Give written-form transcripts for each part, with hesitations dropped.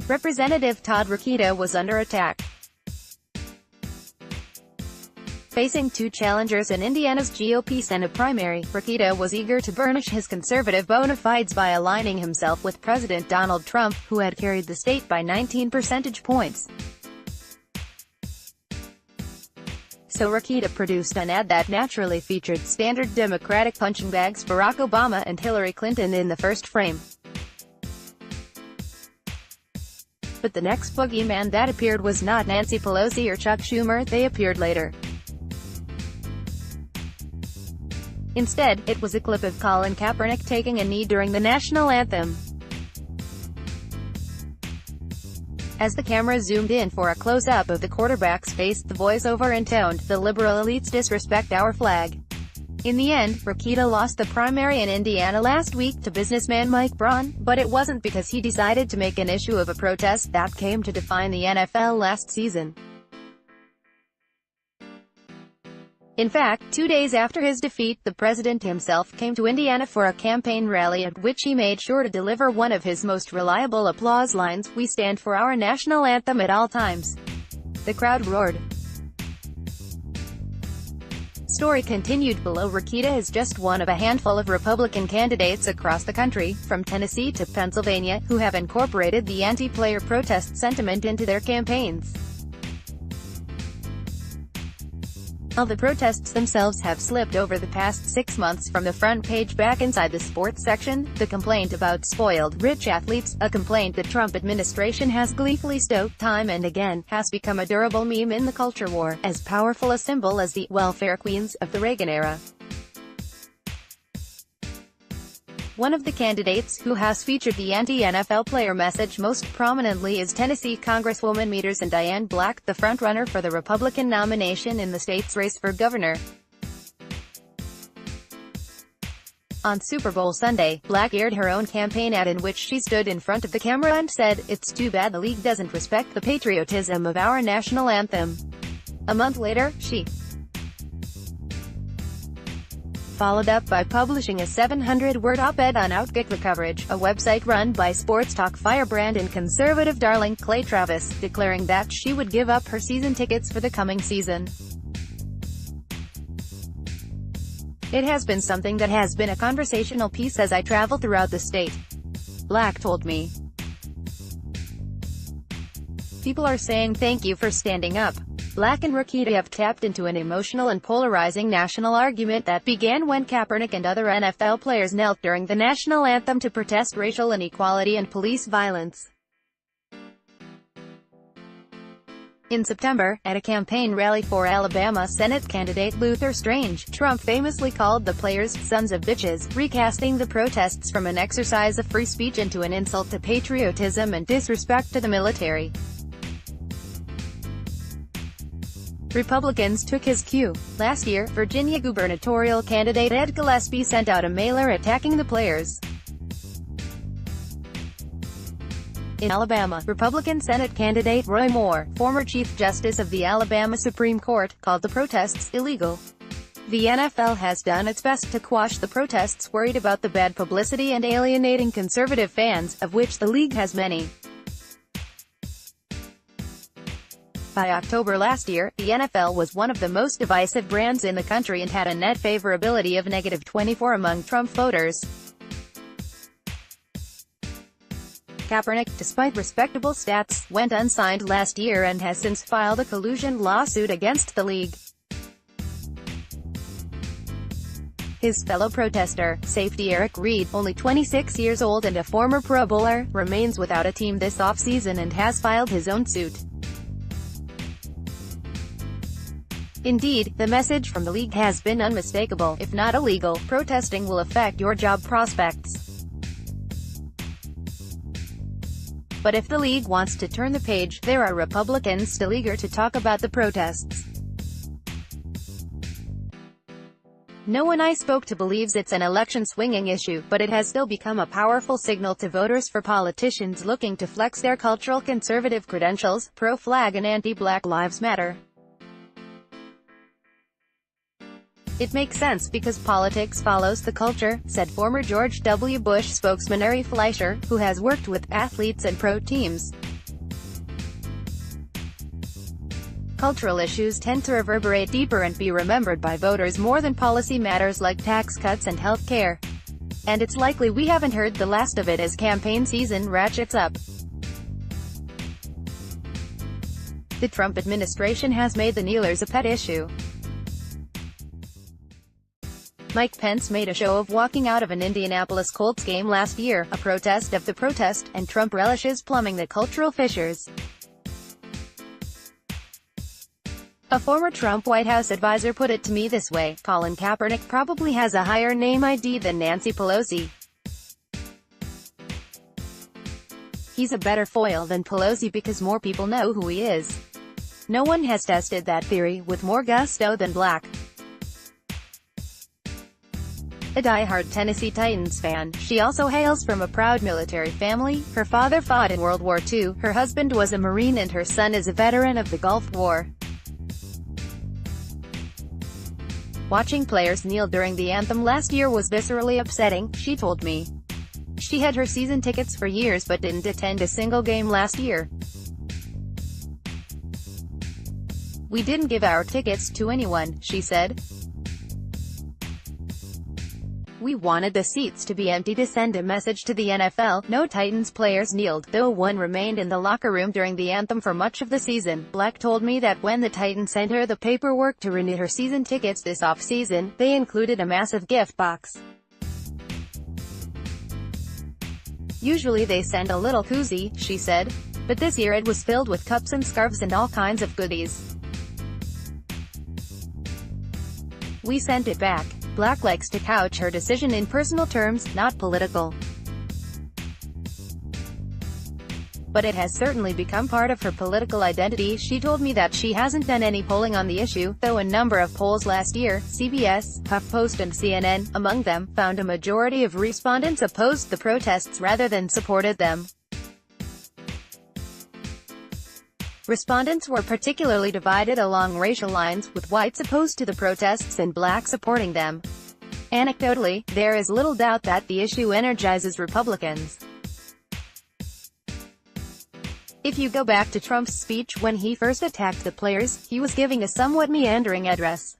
Representative Todd Rokita was under attack. Facing two challengers in Indiana's GOP Senate primary, Rokita was eager to burnish his conservative bona fides by aligning himself with President Donald Trump, who had carried the state by 19 percentage points. So Rokita produced an ad that naturally featured standard Democratic punching bags Barack Obama and Hillary Clinton in the first frame. But the next boogeyman that appeared was not Nancy Pelosi or Chuck Schumer, they appeared later. Instead, it was a clip of Colin Kaepernick taking a knee during the national anthem. As the camera zoomed in for a close-up of the quarterback's face, the voiceover intoned, "The liberal elites disrespect our flag." In the end, Rokita lost the primary in Indiana last week to businessman Mike Braun, but it wasn't because he decided to make an issue of a protest that came to define the NFL last season. In fact, 2 days after his defeat, the president himself came to Indiana for a campaign rally at which he made sure to deliver one of his most reliable applause lines, "We stand for our national anthem at all times." The crowd roared. Story continued below. Rokita is just one of a handful of Republican candidates across the country, from Tennessee to Pennsylvania, who have incorporated the anti-player protest sentiment into their campaigns. While the protests themselves have slipped over the past 6 months from the front page back inside the sports section, the complaint about spoiled, rich athletes, a complaint the Trump administration has gleefully stoked time and again, has become a durable meme in the culture war, as powerful a symbol as the welfare queens of the Reagan era. One of the candidates who has featured the anti-NFL player message most prominently is Tennessee Congresswoman Meters and Diane Black, the frontrunner for the Republican nomination in the state's race for governor. On Super Bowl Sunday, Black aired her own campaign ad in which she stood in front of the camera and said, "It's too bad the league doesn't respect the patriotism of our national anthem." A month later, she followed up by publishing a 700-word op-ed on Outkick the Coverage, a website run by sports talk firebrand and conservative darling Clay Travis, declaring that she would give up her season tickets for the coming season. "It has been something that has been a conversational piece as I travel throughout the state," Black told me. "People are saying thank you for standing up." Black and Rokita have tapped into an emotional and polarizing national argument that began when Kaepernick and other NFL players knelt during the national anthem to protest racial inequality and police violence. In September, at a campaign rally for Alabama Senate candidate Luther Strange, Trump famously called the players "sons of bitches," recasting the protests from an exercise of free speech into an insult to patriotism and disrespect to the military. Republicans took his cue. Last year, Virginia gubernatorial candidate Ed Gillespie sent out a mailer attacking the players. In Alabama, Republican Senate candidate Roy Moore, former Chief Justice of the Alabama Supreme Court, called the protests illegal. The NFL has done its best to quash the protests, worried about the bad publicity and alienating conservative fans, of which the league has many. By October last year, the NFL was one of the most divisive brands in the country and had a net favorability of -24 among Trump voters. Kaepernick, despite respectable stats, went unsigned last year and has since filed a collusion lawsuit against the league. His fellow protester, safety Eric Reid, only 26 years old and a former Pro Bowler, remains without a team this offseason and has filed his own suit. Indeed, the message from the league has been unmistakable: if not illegal, protesting will affect your job prospects. But if the league wants to turn the page, there are Republicans still eager to talk about the protests. No one I spoke to believes it's an election-swinging issue, but it has still become a powerful signal to voters for politicians looking to flex their cultural conservative credentials, pro-flag and anti-Black Lives Matter. It makes sense because politics follows the culture, said former George W. Bush spokesman Ari Fleischer, who has worked with athletes and pro teams. cultural issues tend to reverberate deeper and be remembered by voters more than policy matters like tax cuts and health care. And it's likely we haven't heard the last of it as campaign season ratchets up. The Trump administration has made the kneelers a pet issue. Mike Pence made a show of walking out of an Indianapolis Colts game last year, a protest of the protest, and Trump relishes plumbing the cultural fissures. A former Trump White House advisor put it to me this way: Colin Kaepernick probably has a higher name ID than Nancy Pelosi. He's a better foil than Pelosi because more people know who he is. No one has tested that theory with more gusto than Black. A die-hard Tennessee Titans fan, she also hails from a proud military family. Her father fought in World War II, her husband was a Marine and her son is a veteran of the Gulf War. Watching players kneel during the anthem last year was viscerally upsetting, she told me. She had her season tickets for years but didn't attend a single game last year. We didn't give our tickets to anyone, she said. We wanted the seats to be empty to send a message to the NFL. No Titans players kneeled, though one remained in the locker room during the anthem for much of the season. Black told me that when the Titans sent her the paperwork to renew her season tickets this off-season, they included a massive gift box. Usually they send a little koozie, she said. But this year it was filled with cups and scarves and all kinds of goodies. We sent it back. Black likes to couch her decision in personal terms, not political. But it has certainly become part of her political identity. She told me that she hasn't done any polling on the issue, though a number of polls last year, CBS, HuffPost and CNN, among them, found a majority of respondents opposed the protests rather than supported them. Respondents were particularly divided along racial lines, with whites opposed to the protests and blacks supporting them. Anecdotally, there is little doubt that the issue energizes Republicans. If you go back to Trump's speech when he first attacked the players, he was giving a somewhat meandering address.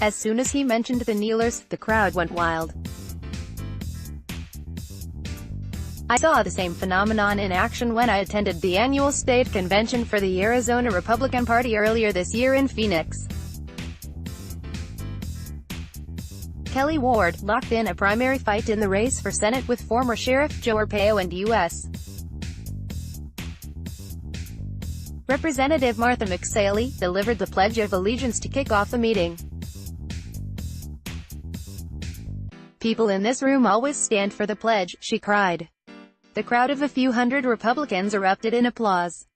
As soon as he mentioned the kneelers, the crowd went wild. I saw the same phenomenon in action when I attended the annual state convention for the Arizona Republican Party earlier this year in Phoenix. Kelly Ward locked in a primary fight in the race for Senate with former Sheriff Joe Arpaio and U.S. Representative Martha McSally delivered the Pledge of Allegiance to kick off the meeting. "People in this room always stand for the pledge," she cried. The crowd of a few hundred Republicans erupted in applause.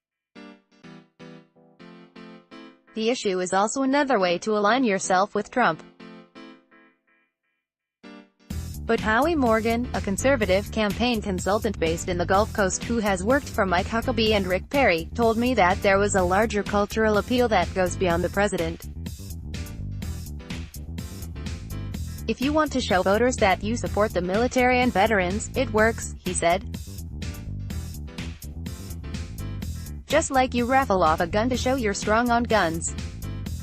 The issue is also another way to align yourself with Trump. But Howie Morgan, a conservative campaign consultant based in the Gulf Coast who has worked for Mike Huckabee and Rick Perry, told me that there was a larger cultural appeal that goes beyond the president. "If you want to show voters that you support the military and veterans, it works," he said. "Just like you raffle off a gun to show you're strong on guns."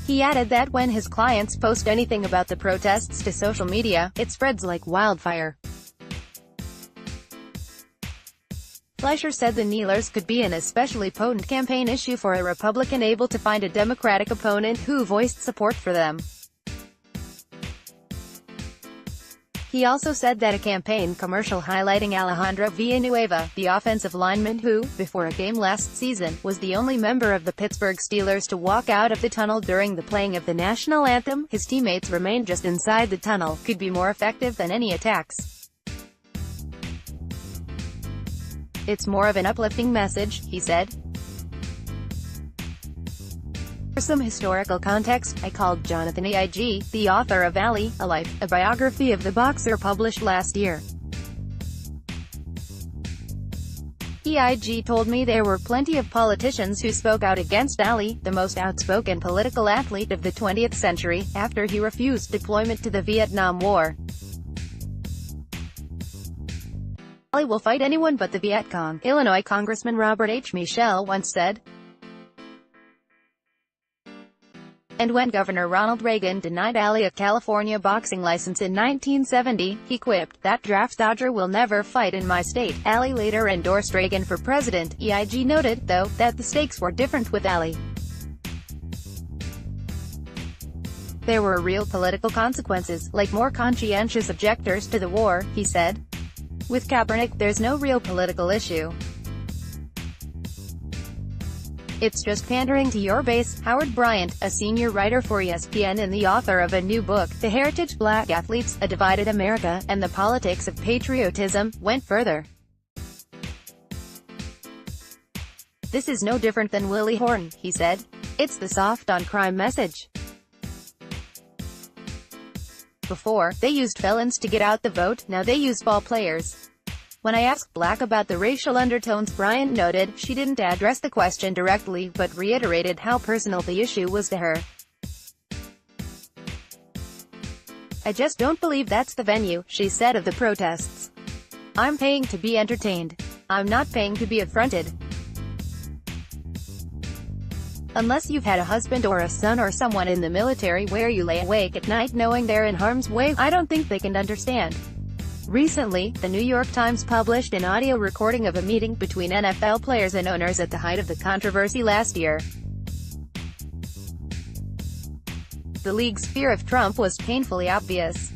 He added that when his clients post anything about the protests to social media, it spreads like wildfire. Fleischer said the kneelers could be an especially potent campaign issue for a Republican able to find a Democratic opponent who voiced support for them. He also said that a campaign commercial highlighting Alejandro Villanueva, the offensive lineman who, before a game last season, was the only member of the Pittsburgh Steelers to walk out of the tunnel during the playing of the national anthem, his teammates remained just inside the tunnel, could be more effective than any attacks. "It's more of an uplifting message," he said. For some historical context, I called Jonathan E.I.G., the author of Ali, A Life, a biography of the boxer published last year. E.I.G. told me there were plenty of politicians who spoke out against Ali, the most outspoken political athlete of the 20th century, after he refused deployment to the Vietnam War. Ali will fight anyone but the Viet Cong, Illinois Congressman Robert H. Michel once said. And when Governor Ronald Reagan denied Ali a California boxing license in 1970, he quipped, "That draft dodger will never fight in my state." Ali later endorsed Reagan for president. EIG noted, though, that the stakes were different with Ali. There were real political consequences, like more conscientious objectors to the war, he said. With Kaepernick, there's no real political issue. It's just pandering to your base. Howard Bryant, a senior writer for ESPN and the author of a new book, The Heritage Black Athletes, A Divided America, and the Politics of Patriotism, went further. This is no different than Willie Horton, he said. It's the soft-on-crime message. Before, they used felons to get out the vote, now they use ball players. When I asked Black about the racial undertones, Bryant noted, she didn't address the question directly, but reiterated how personal the issue was to her. "I just don't believe that's the venue," she said of the protests. "I'm paying to be entertained. I'm not paying to be affronted. Unless you've had a husband or a son or someone in the military where you lay awake at night knowing they're in harm's way, I don't think they can understand." Recently, The New York Times published an audio recording of a meeting between NFL players and owners at the height of the controversy last year. The league's fear of Trump was painfully obvious.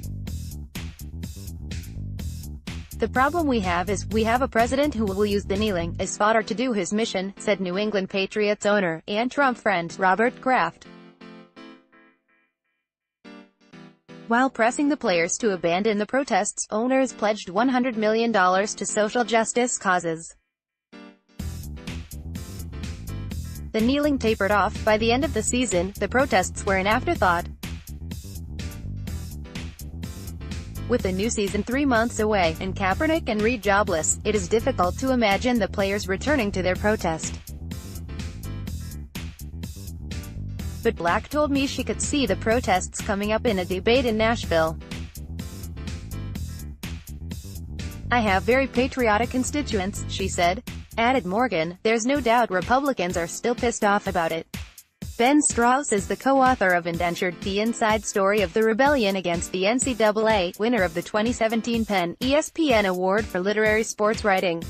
"The problem we have is, we have a president who will use the kneeling as fodder to do his mission," said New England Patriots owner, and Trump friend, Robert Kraft. While pressing the players to abandon the protests, owners pledged $100 million to social justice causes. The kneeling tapered off. By the end of the season, the protests were an afterthought. With the new season 3 months away, and Kaepernick and Reed jobless, it is difficult to imagine the players returning to their protest. But Black told me she could see the protests coming up in a debate in Nashville. "I have very patriotic constituents," she said. Added Morgan, "There's no doubt Republicans are still pissed off about it." Ben Strauss is the co-author of Indentured, The Inside Story of the Rebellion Against the NCAA, winner of the 2017 PEN ESPN Award for Literary Sports Writing.